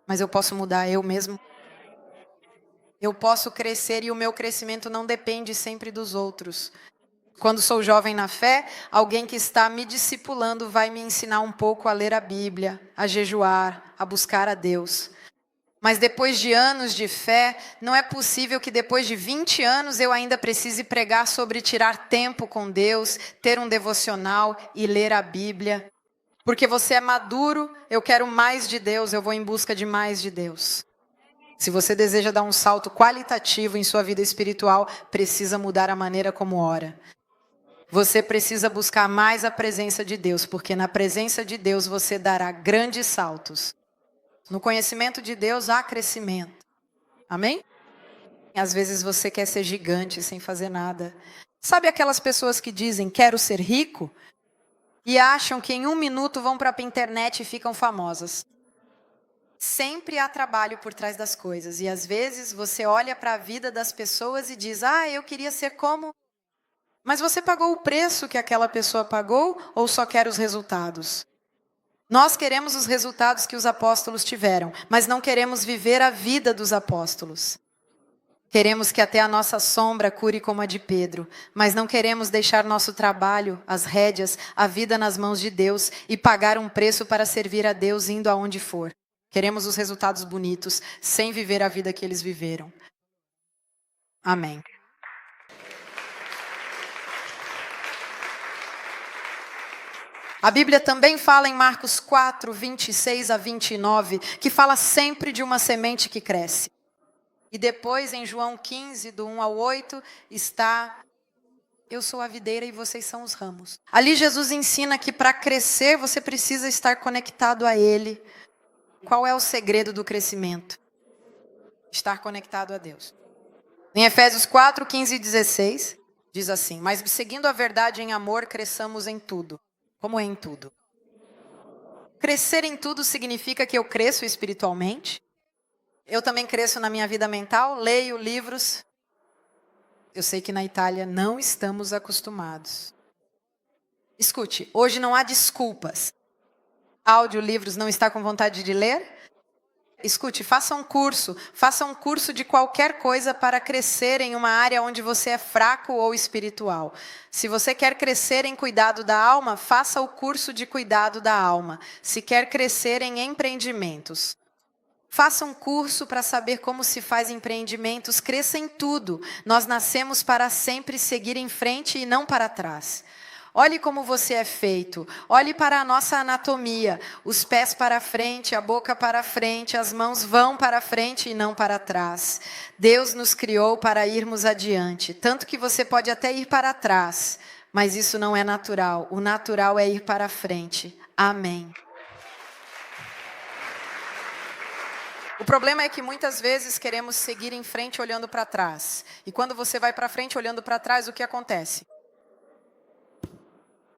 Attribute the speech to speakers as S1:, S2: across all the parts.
S1: mas eu posso mudar eu mesmo. Eu posso crescer e o meu crescimento não depende sempre dos outros. Quando sou jovem na fé, alguém que está me discipulando vai me ensinar um pouco a ler a Bíblia, a jejuar, a buscar a Deus. Mas depois de anos de fé, não é possível que depois de 20 anos eu ainda precise pregar sobre tirar tempo com Deus, ter um devocional e ler a Bíblia. Porque você é maduro, eu quero mais de Deus, eu vou em busca de mais de Deus. Se você deseja dar um salto qualitativo em sua vida espiritual, precisa mudar a maneira como ora. Você precisa buscar mais a presença de Deus, porque na presença de Deus você dará grandes saltos. No conhecimento de Deus há crescimento. Amém? Às vezes você quer ser gigante sem fazer nada. Sabe aquelas pessoas que dizem, quero ser rico? E acham que em 1 minuto vão para a internet e ficam famosas. Sempre há trabalho por trás das coisas. E às vezes você olha para a vida das pessoas e diz, eu queria ser como... Mas você pagou o preço que aquela pessoa pagou ou só quer os resultados? Nós queremos os resultados que os apóstolos tiveram, mas não queremos viver a vida dos apóstolos. Queremos que até a nossa sombra cure como a de Pedro, mas não queremos deixar nosso trabalho, as rédeas, a vida nas mãos de Deus e pagar um preço para servir a Deus indo aonde for. Queremos os resultados bonitos, sem viver a vida que eles viveram. Amém. A Bíblia também fala em Marcos 4, 26 a 29, que fala sempre de uma semente que cresce. E depois em João 15, do 1 ao 8, está, eu sou a videira e vocês são os ramos. Ali Jesus ensina que para crescer você precisa estar conectado a Ele. Qual é o segredo do crescimento? Estar conectado a Deus. Em Efésios 4, 15 e 16, diz assim, mas seguindo a verdade em amor, cresçamos em tudo. Como é em tudo? Crescer em tudo significa que eu cresço espiritualmente. Eu também cresço na minha vida mental, leio livros. Eu sei que na Itália não estamos acostumados. Escute, hoje não há desculpas. Audiolivros, não está com vontade de ler? Escute, faça um curso de qualquer coisa para crescer em uma área onde você é fraco ou espiritual. Se você quer crescer em cuidado da alma, faça o curso de cuidado da alma. Se quer crescer em empreendimentos, faça um curso para saber como se faz empreendimentos, cresça em tudo. Nós nascemos para sempre seguir em frente e não para trás. Olhe como você é feito, olhe para a nossa anatomia, os pés para frente, a boca para frente, as mãos vão para frente e não para trás. Deus nos criou para irmos adiante, tanto que você pode até ir para trás, mas isso não é natural, o natural é ir para frente. Amém. O problema é que muitas vezes queremos seguir em frente olhando para trás, e quando você vai para frente olhando para trás, o que acontece?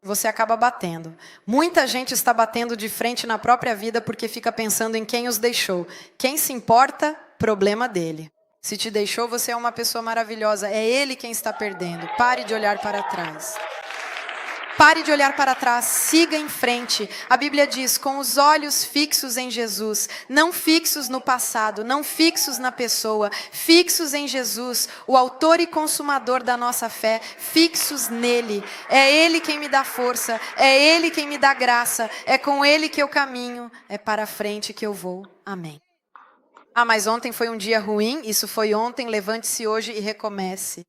S1: Você acaba batendo. Muita gente está batendo de frente na própria vida porque fica pensando em quem os deixou. Quem se importa, problema dele. Se te deixou, você é uma pessoa maravilhosa. É ele quem está perdendo. Pare de olhar para trás. Pare de olhar para trás, siga em frente. A Bíblia diz, com os olhos fixos em Jesus, não fixos no passado, não fixos na pessoa, fixos em Jesus, o autor e consumador da nossa fé, fixos nele. É Ele quem me dá força, é Ele quem me dá graça, é com Ele que eu caminho, é para frente que eu vou. Amém. Mas ontem foi um dia ruim, isso foi ontem, levante-se hoje e recomece.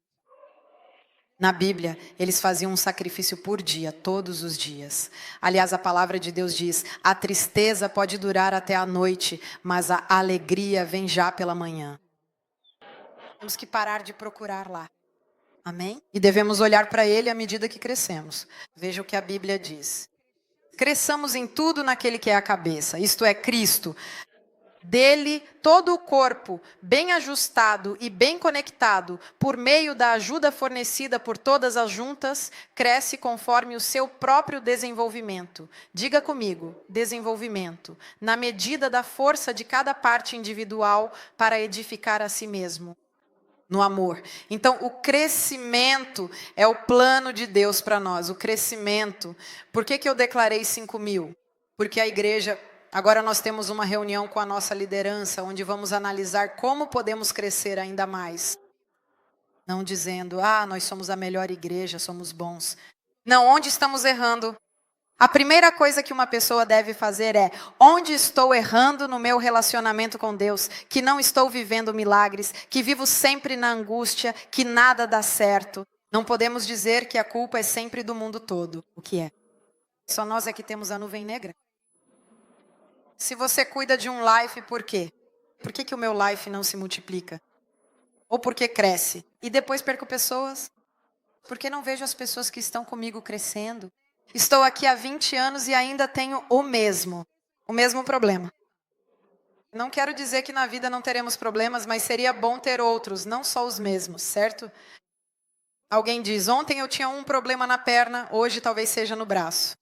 S1: Na Bíblia, eles faziam um sacrifício por dia, todos os dias. Aliás, a palavra de Deus diz, a tristeza pode durar até a noite, mas a alegria vem já pela manhã. Temos que parar de procurar lá. Amém? E devemos olhar para Ele à medida que crescemos. Veja o que a Bíblia diz. Cresçamos em tudo naquele que é a cabeça, isto é, Cristo. Dele, todo o corpo, bem ajustado e bem conectado, por meio da ajuda fornecida por todas as juntas, cresce conforme o seu próprio desenvolvimento. Diga comigo, desenvolvimento, na medida da força de cada parte individual para edificar a si mesmo, no amor. Então, o crescimento é o plano de Deus para nós, o crescimento. Por que eu declarei 5.000? Porque a igreja Agora nós temos uma reunião com a nossa liderança, onde vamos analisar como podemos crescer ainda mais. Não dizendo, nós somos a melhor igreja, somos bons. Não, onde estamos errando? A primeira coisa que uma pessoa deve fazer é, onde estou errando no meu relacionamento com Deus, que não estou vivendo milagres, que vivo sempre na angústia, que nada dá certo. Não podemos dizer que a culpa é sempre do mundo todo. O que é? Só nós é que temos a nuvem negra. Se você cuida de um life, por quê? Por que o meu life não se multiplica? Ou porque cresce? E depois perco pessoas? Porque não vejo as pessoas que estão comigo crescendo? Estou aqui há 20 anos e ainda tenho o mesmo problema. Não quero dizer que na vida não teremos problemas, mas seria bom ter outros, não só os mesmos, certo? Alguém diz, ontem eu tinha um problema na perna, hoje talvez seja no braço.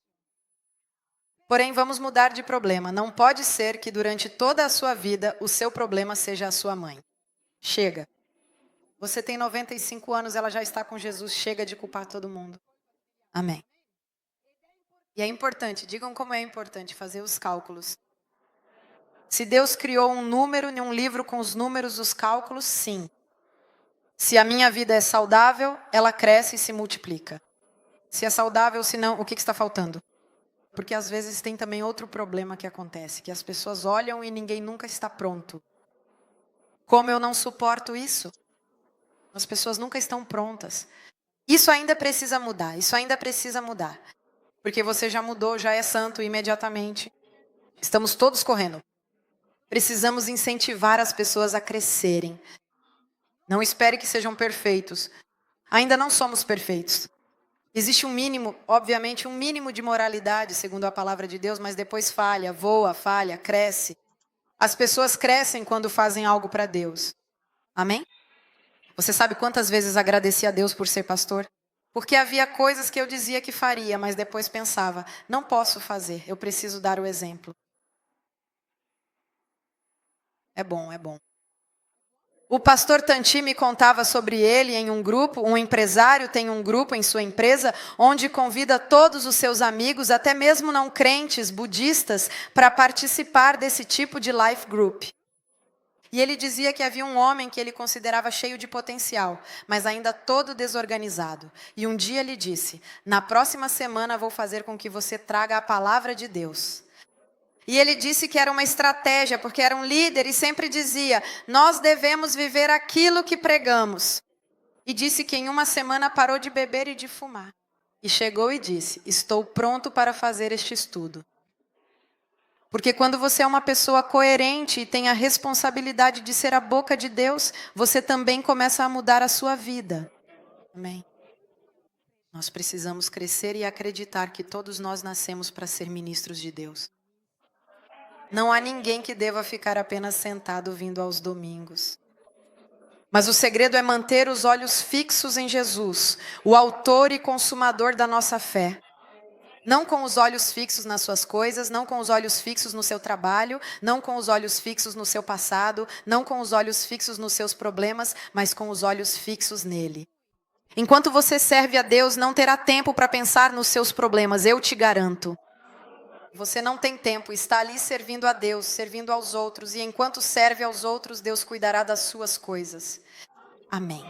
S1: Porém, vamos mudar de problema. Não pode ser que durante toda a sua vida o seu problema seja a sua mãe. Chega. Você tem 95 anos, ela já está com Jesus. Chega de culpar todo mundo. Amém. E é importante, digam como é importante fazer os cálculos. Se Deus criou um número em um livro com os números dos cálculos, sim. Se a minha vida é saudável, ela cresce e se multiplica. Se é saudável, se não, o que está faltando? Porque às vezes tem também outro problema que acontece, que as pessoas olham e ninguém nunca está pronto. Como eu não suporto isso? As pessoas nunca estão prontas. Isso ainda precisa mudar, isso ainda precisa mudar. Porque você já mudou, já é santo imediatamente. Estamos todos correndo. Precisamos incentivar as pessoas a crescerem. Não espere que sejam perfeitos. Ainda não somos perfeitos. Existe um mínimo, obviamente, um mínimo de moralidade, segundo a palavra de Deus, mas depois falha, voa, falha, cresce. As pessoas crescem quando fazem algo para Deus. Amém? Você sabe quantas vezes agradeci a Deus por ser pastor? Porque havia coisas que eu dizia que faria, mas depois pensava, não posso fazer, eu preciso dar o exemplo. É bom, é bom. O pastor Tanti me contava sobre ele em um grupo, um empresário tem um grupo em sua empresa, onde convida todos os seus amigos, até mesmo não crentes, budistas, para participar desse tipo de life group. E ele dizia que havia um homem que ele considerava cheio de potencial, mas ainda todo desorganizado. E um dia ele disse, na próxima semana vou fazer com que você traga a palavra de Deus. E ele disse que era uma estratégia, porque era um líder e sempre dizia, nós devemos viver aquilo que pregamos. E disse que em uma semana parou de beber e de fumar. E chegou e disse, estou pronto para fazer este estudo. Porque quando você é uma pessoa coerente e tem a responsabilidade de ser a boca de Deus, você também começa a mudar a sua vida. Amém? Nós precisamos crescer e acreditar que todos nós nascemos para ser ministros de Deus. Não há ninguém que deva ficar apenas sentado vindo aos domingos. Mas o segredo é manter os olhos fixos em Jesus, o autor e consumador da nossa fé. Não com os olhos fixos nas suas coisas, não com os olhos fixos no seu trabalho, não com os olhos fixos no seu passado, não com os olhos fixos nos seus problemas, mas com os olhos fixos nele. Enquanto você serve a Deus, não terá tempo para pensar nos seus problemas, eu te garanto. Você não tem tempo, está ali servindo a Deus, servindo aos outros. E enquanto serve aos outros, Deus cuidará das suas coisas. Amém.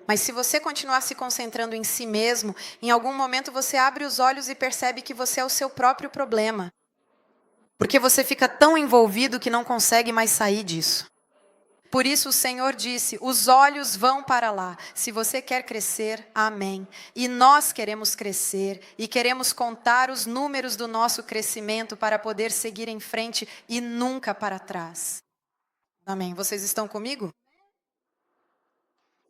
S1: Mas se você continuar se concentrando em si mesmo, em algum momento você abre os olhos e percebe que você é o seu próprio problema. Porque você fica tão envolvido que não consegue mais sair disso. Por isso o Senhor disse, os olhos vão para lá. Se você quer crescer, amém. E nós queremos crescer e queremos contar os números do nosso crescimento para poder seguir em frente e nunca para trás. Amém. Vocês estão comigo?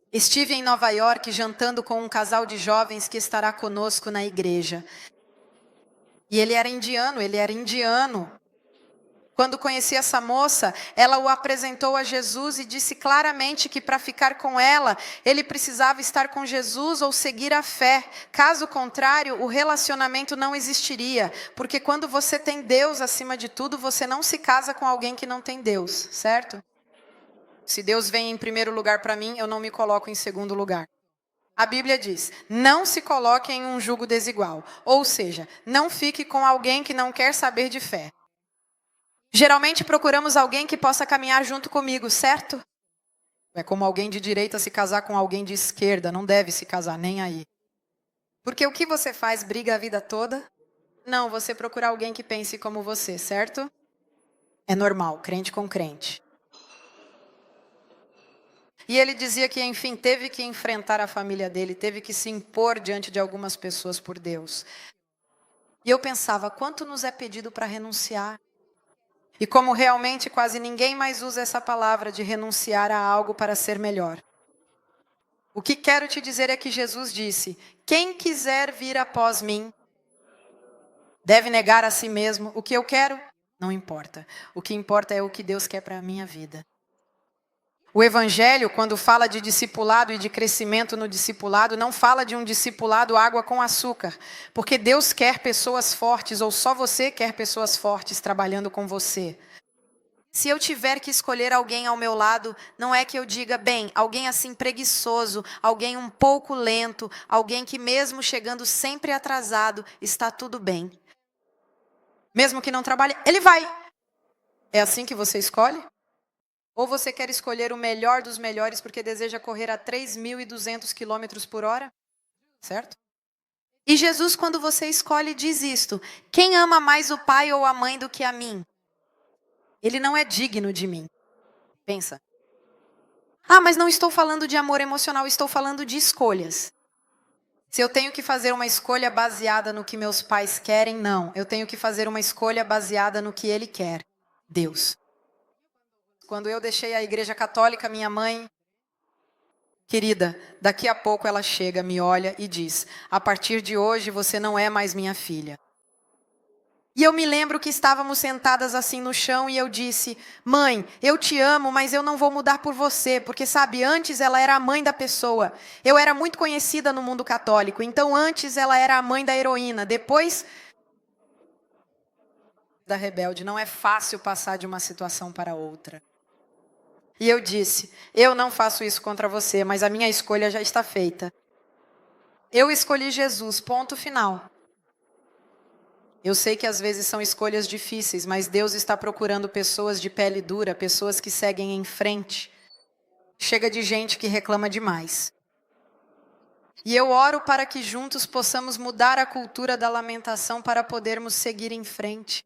S1: Estive em Nova York jantando com um casal de jovens que estará conosco na igreja. E ele era indiano. Quando conheci essa moça, ela o apresentou a Jesus e disse claramente que para ficar com ela, ele precisava estar com Jesus ou seguir a fé. Caso contrário, o relacionamento não existiria. Porque quando você tem Deus acima de tudo, você não se casa com alguém que não tem Deus, certo? Se Deus vem em primeiro lugar para mim, eu não me coloco em segundo lugar. A Bíblia diz, não se coloque em um jugo desigual. Ou seja, não fique com alguém que não quer saber de fé. Geralmente procuramos alguém que possa caminhar junto comigo, certo? É como alguém de direita se casar com alguém de esquerda, não deve se casar nem aí. Porque o que você faz briga a vida toda? Não, você procura alguém que pense como você, certo? É normal, crente com crente. E ele dizia que, enfim, teve que enfrentar a família dele, teve que se impor diante de algumas pessoas por Deus. E eu pensava, quanto nos é pedido para renunciar? E como realmente quase ninguém mais usa essa palavra de renunciar a algo para ser melhor. O que quero te dizer é que Jesus disse, quem quiser vir após mim, deve negar a si mesmo. O que eu quero, não importa. O que importa é o que Deus quer para a minha vida. O Evangelho, quando fala de discipulado e de crescimento no discipulado, não fala de um discipulado água com açúcar. Porque Deus quer pessoas fortes, ou só você quer pessoas fortes trabalhando com você. Se eu tiver que escolher alguém ao meu lado, não é que eu diga, bem, alguém assim preguiçoso, alguém um pouco lento, alguém que mesmo chegando sempre atrasado, está tudo bem. Mesmo que não trabalhe, ele vai. É assim que você escolhe? Ou você quer escolher o melhor dos melhores porque deseja correr a 3.200 quilômetros por hora? Certo? E Jesus, quando você escolhe, diz isto: quem ama mais o pai ou a mãe do que a mim? Ele não é digno de mim. Pensa. Ah, mas não estou falando de amor emocional, estou falando de escolhas. Se eu tenho que fazer uma escolha baseada no que meus pais querem, não. Eu tenho que fazer uma escolha baseada no que Ele quer. Deus. Quando eu deixei a igreja católica, minha mãe, querida, daqui a pouco ela chega, me olha e diz, a partir de hoje você não é mais minha filha. E eu me lembro que estávamos sentadas assim no chão e eu disse, mãe, eu te amo, mas eu não vou mudar por você, porque sabe, antes ela era a mãe da pessoa. Eu era muito conhecida no mundo católico, então antes ela era a mãe da heroína, depois da rebelde. Não é fácil passar de uma situação para outra. E eu disse, eu não faço isso contra você, mas a minha escolha já está feita. Eu escolhi Jesus, ponto final. Eu sei que às vezes são escolhas difíceis, mas Deus está procurando pessoas de pele dura, pessoas que seguem em frente. Chega de gente que reclama demais. E eu oro para que juntos possamos mudar a cultura da lamentação para podermos seguir em frente.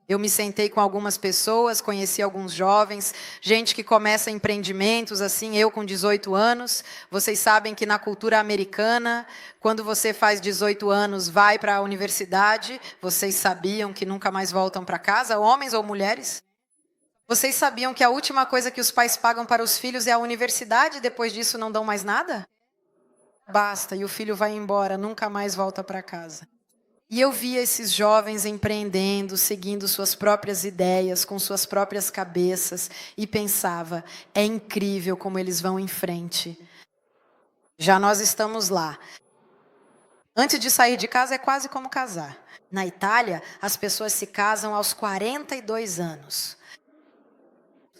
S1: Eu me sentei com algumas pessoas, conheci alguns jovens, gente que começa empreendimentos, assim, eu com 18 anos. Vocês sabem que na cultura americana, quando você faz 18 anos, vai para a universidade, vocês sabiam que nunca mais voltam para casa, homens ou mulheres? Vocês sabiam que a última coisa que os pais pagam para os filhos é a universidade, depois disso não dão mais nada? Basta, e o filho vai embora, nunca mais volta para casa. E eu via esses jovens empreendendo, seguindo suas próprias ideias, com suas próprias cabeças, e pensava, é incrível como eles vão em frente. Já nós estamos lá. Antes de sair de casa é quase como casar. Na Itália, as pessoas se casam aos 42 anos.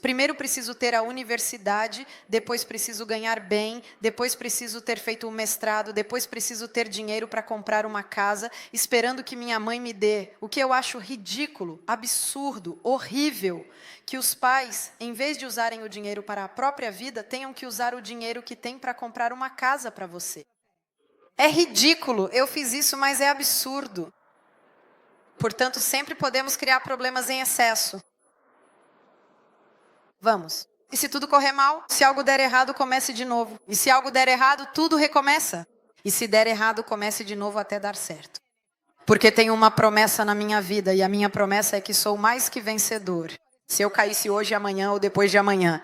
S1: Primeiro preciso ter a universidade, depois preciso ganhar bem, depois preciso ter feito um mestrado, depois preciso ter dinheiro para comprar uma casa, esperando que minha mãe me dê. O que eu acho ridículo, absurdo, horrível, que os pais, em vez de usarem o dinheiro para a própria vida, tenham que usar o dinheiro que tem para comprar uma casa para você. É ridículo, eu fiz isso, mas é absurdo. Portanto, sempre podemos criar problemas em excesso. Vamos. E se tudo correr mal, se algo der errado, comece de novo. E se algo der errado, tudo recomeça. E se der errado, comece de novo até dar certo. Porque tem uma promessa na minha vida, e a minha promessa é que sou mais que vencedor. Se eu caísse hoje, amanhã ou depois de amanhã,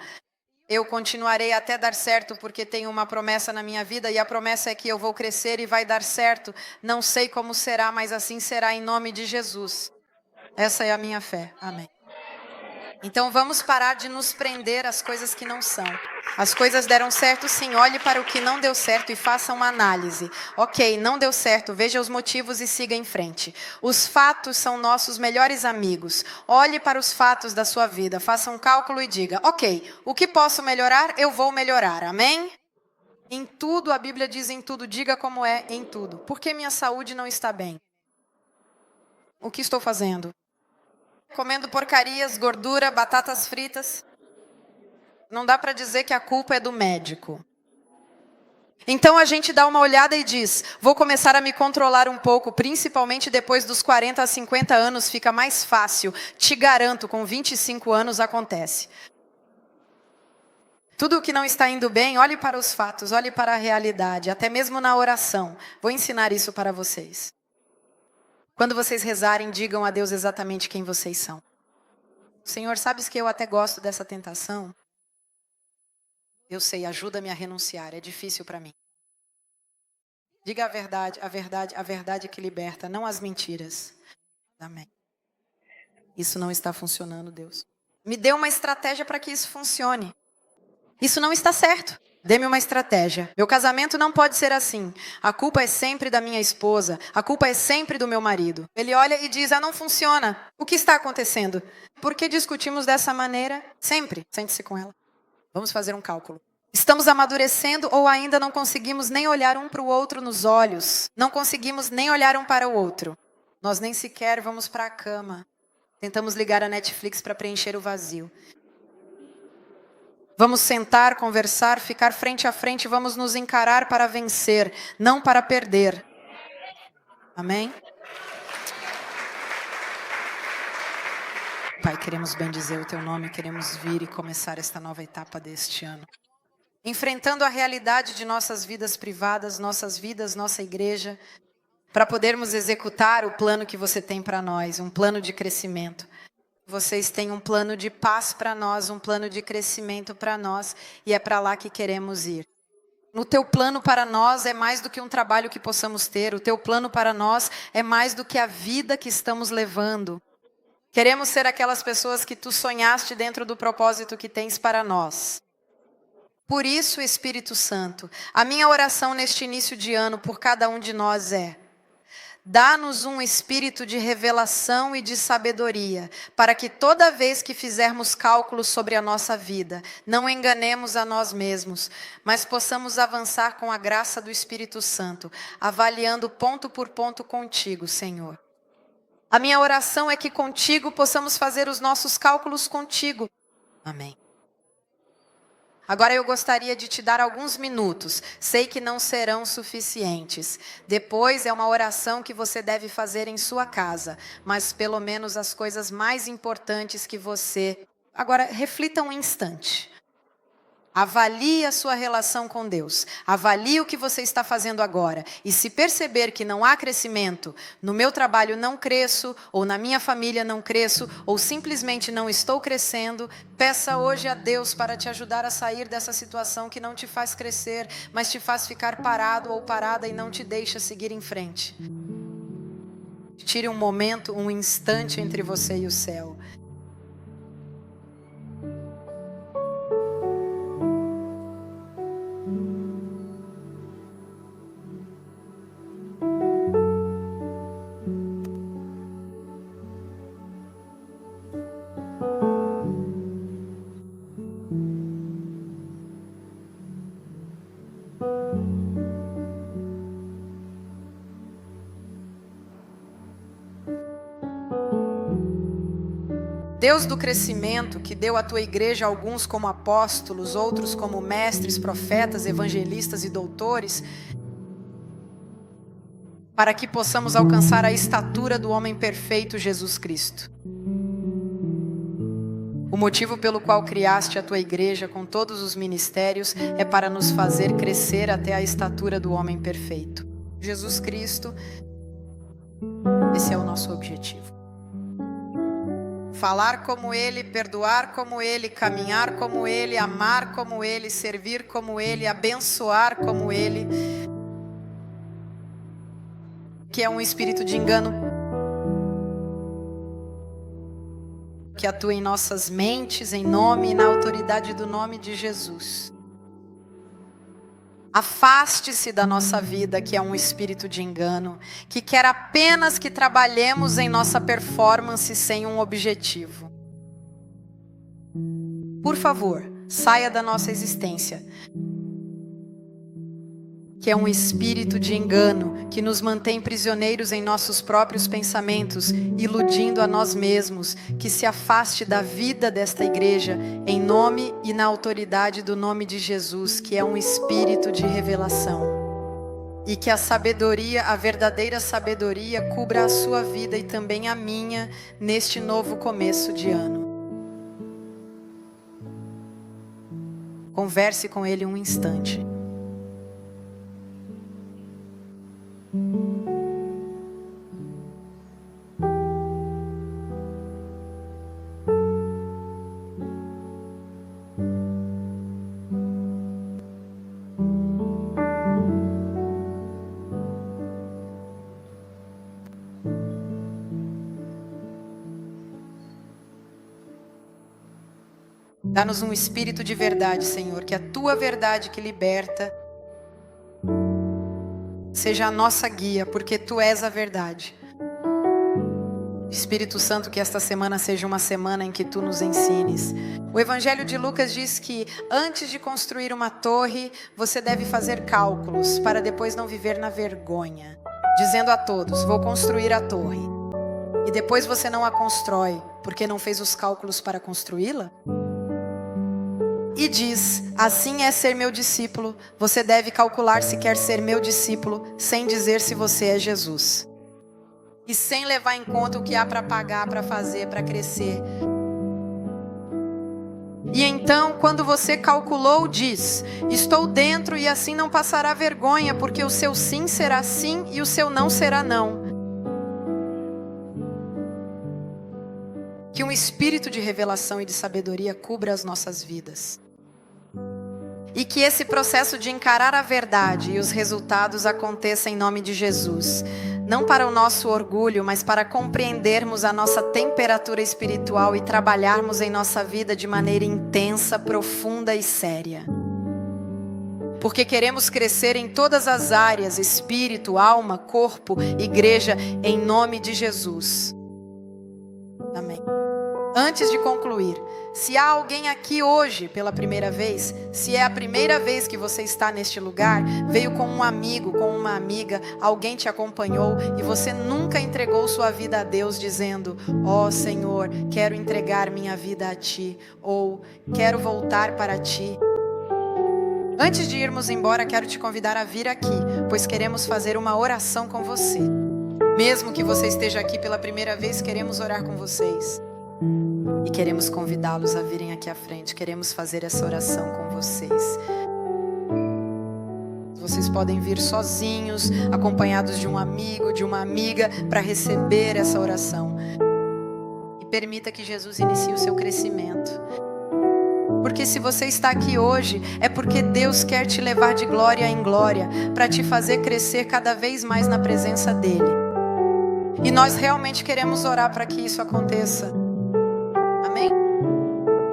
S1: eu continuarei até dar certo, porque tenho uma promessa na minha vida, e a promessa é que eu vou crescer e vai dar certo. Não sei como será, mas assim será em nome de Jesus. Essa é a minha fé. Amém. Então vamos parar de nos prender às coisas que não são. As coisas deram certo, sim. Olhe para o que não deu certo e faça uma análise. Ok, não deu certo, veja os motivos e siga em frente. Os fatos são nossos melhores amigos. Olhe para os fatos da sua vida, faça um cálculo e diga, ok, o que posso melhorar, eu vou melhorar. Amém? Em tudo, a Bíblia diz em tudo, diga como é em tudo. Por que minha saúde não está bem? O que estou fazendo? comendo porcarias, gordura, batatas fritas. Não dá para dizer que a culpa é do médico. Então a gente dá uma olhada e diz, vou começar a me controlar um pouco, principalmente depois dos 40 a 50 anos, fica mais fácil. Te garanto, com 25 anos acontece. Tudo o que não está indo bem, olhe para os fatos, olhe para a realidade, até mesmo na oração. Vou ensinar isso para vocês. Quando vocês rezarem, digam a Deus exatamente quem vocês são. Senhor, sabes que eu até gosto dessa tentação? Eu sei, ajuda-me a renunciar, é difícil para mim. Diga a verdade, a verdade, a verdade que liberta, não as mentiras. Amém. Isso não está funcionando, Deus. Me dê uma estratégia para que isso funcione. Isso não está certo. Dê-me uma estratégia. Meu casamento não pode ser assim. A culpa é sempre da minha esposa. A culpa é sempre do meu marido. Ele olha e diz, não funciona. O que está acontecendo? Por que discutimos dessa maneira? Sempre. Sente-se com ela. Vamos fazer um cálculo. Estamos amadurecendo ou ainda não conseguimos nem olhar um para o outro nos olhos? Não conseguimos nem olhar um para o outro. Nós nem sequer vamos para a cama. Tentamos ligar a Netflix para preencher o vazio. Vamos sentar, conversar, ficar frente a frente, vamos nos encarar para vencer, não para perder. Amém? Pai, queremos bendizer o Teu nome, queremos vir e começar esta nova etapa deste ano. Enfrentando a realidade de nossas vidas privadas, nossas vidas, nossa igreja, para podermos executar o plano que você tem para nós, um plano de crescimento. Vocês têm um plano de paz para nós, um plano de crescimento para nós, e é para lá que queremos ir. No teu plano para nós é mais do que um trabalho que possamos ter, o teu plano para nós é mais do que a vida que estamos levando. Queremos ser aquelas pessoas que tu sonhaste dentro do propósito que tens para nós. Por isso, Espírito Santo, a minha oração neste início de ano por cada um de nós é: dá-nos um espírito de revelação e de sabedoria, para que toda vez que fizermos cálculos sobre a nossa vida, não enganemos a nós mesmos, mas possamos avançar com a graça do Espírito Santo, avaliando ponto por ponto contigo, Senhor. A minha oração é que contigo possamos fazer os nossos cálculos contigo. Amém. Agora eu gostaria de te dar alguns minutos. Sei que não serão suficientes. Depois é uma oração que você deve fazer em sua casa. Mas pelo menos as coisas mais importantes que você... Agora, reflita um instante. Avalie a sua relação com Deus. Avalie o que você está fazendo agora. E se perceber que não há crescimento, no meu trabalho não cresço, ou na minha família não cresço, ou simplesmente não estou crescendo, peça hoje a Deus para te ajudar a sair dessa situação que não te faz crescer, mas te faz ficar parado ou parada e não te deixa seguir em frente. Tire um momento, um instante entre você e o céu. Deus do crescimento, que deu à tua igreja alguns como apóstolos, outros como mestres, profetas, evangelistas e doutores, para que possamos alcançar a estatura do homem perfeito, Jesus Cristo. O motivo pelo qual criaste a tua igreja com todos os ministérios é para nos fazer crescer até a estatura do homem perfeito. Jesus Cristo, esse é o nosso objetivo. Falar como Ele, perdoar como Ele, caminhar como Ele, amar como Ele, servir como Ele, abençoar como Ele. Que é um espírito de engano que atua em nossas mentes, em nome e na autoridade do nome de Jesus. Afaste-se da nossa vida, que é um espírito de engano, que quer apenas que trabalhemos em nossa performance sem um objetivo. Por favor, saia da nossa existência. que é um espírito de engano, que nos mantém prisioneiros em nossos próprios pensamentos, iludindo a nós mesmos, que se afaste da vida desta igreja, em nome e na autoridade do nome de Jesus, que é um espírito de revelação. E que a sabedoria, a verdadeira sabedoria, cubra a sua vida e também a minha, neste novo começo de ano. Converse com Ele um instante. Dá-nos um espírito de verdade, Senhor, que a Tua verdade que liberta seja a nossa guia, porque Tu és a verdade. Espírito Santo, que esta semana seja uma semana em que Tu nos ensines. O Evangelho de Lucas diz que antes de construir uma torre, você deve fazer cálculos para depois não viver na vergonha, dizendo a todos: vou construir a torre. E depois você não a constrói, porque não fez os cálculos para construí-la? E diz: assim é ser meu discípulo. Você deve calcular se quer ser meu discípulo, sem dizer se você é Jesus. E sem levar em conta o que há para pagar, para fazer, para crescer. E então, quando você calculou, diz: estou dentro e assim não passará vergonha, porque o seu sim será sim e o seu não será não. Que um espírito de revelação e de sabedoria cubra as nossas vidas. E que esse processo de encarar a verdade e os resultados aconteça em nome de Jesus. Não para o nosso orgulho, mas para compreendermos a nossa temperatura espiritual e trabalharmos em nossa vida de maneira intensa, profunda e séria. Porque queremos crescer em todas as áreas, espírito, alma, corpo, igreja, em nome de Jesus. Amém. Antes de concluir, se há alguém aqui hoje pela primeira vez, se é a primeira vez que você está neste lugar, veio com um amigo, com uma amiga, alguém te acompanhou e você nunca entregou sua vida a Deus dizendo: ó Senhor, quero entregar minha vida a Ti, ou quero voltar para Ti. Antes de irmos embora, quero te convidar a vir aqui, pois queremos fazer uma oração com você. Mesmo que você esteja aqui pela primeira vez, queremos orar com vocês. E queremos convidá-los a virem aqui à frente. Queremos fazer essa oração com vocês. Vocês podem vir sozinhos, acompanhados de um amigo, de uma amiga, para receber essa oração. E permita que Jesus inicie o seu crescimento. Porque se você está aqui hoje, é porque Deus quer te levar de glória em glória, para te fazer crescer cada vez mais na presença dEle. E nós realmente queremos orar para que isso aconteça. Amém?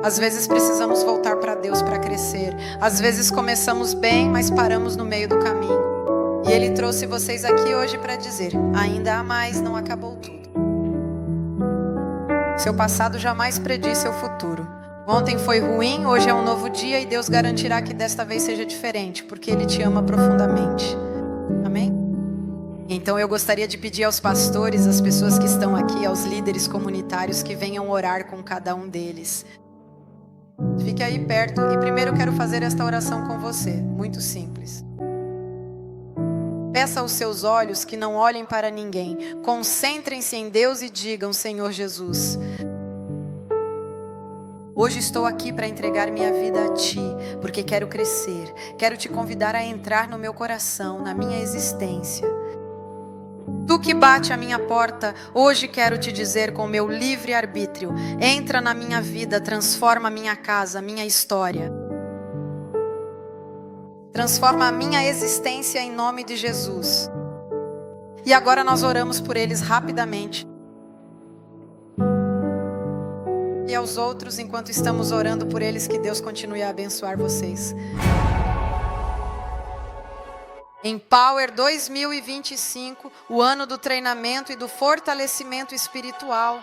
S1: Às vezes precisamos voltar para Deus para crescer. Às vezes começamos bem, mas paramos no meio do caminho. E Ele trouxe vocês aqui hoje para dizer: ainda há mais, não acabou tudo. Seu passado jamais prediz seu futuro. Ontem foi ruim, hoje é um novo dia e Deus garantirá que desta vez seja diferente, porque Ele te ama profundamente. Amém? Então eu gostaria de pedir aos pastores, às pessoas que estão aqui, aos líderes comunitários, que venham orar com cada um deles. Fique aí perto e primeiro eu quero fazer esta oração com você, muito simples. Peça aos seus olhos que não olhem para ninguém. Concentrem-se em Deus e digam: Senhor Jesus, hoje estou aqui para entregar minha vida a Ti, porque quero crescer. Quero Te convidar a entrar no meu coração, na minha existência. Tu que bate a minha porta, hoje quero Te dizer com meu livre arbítrio: entra na minha vida, transforma a minha casa, a minha história. Transforma a minha existência em nome de Jesus. E agora nós oramos por eles rapidamente. E aos outros, enquanto estamos orando por eles, que Deus continue a abençoar vocês. Empower 2025, o ano do treinamento e do fortalecimento espiritual.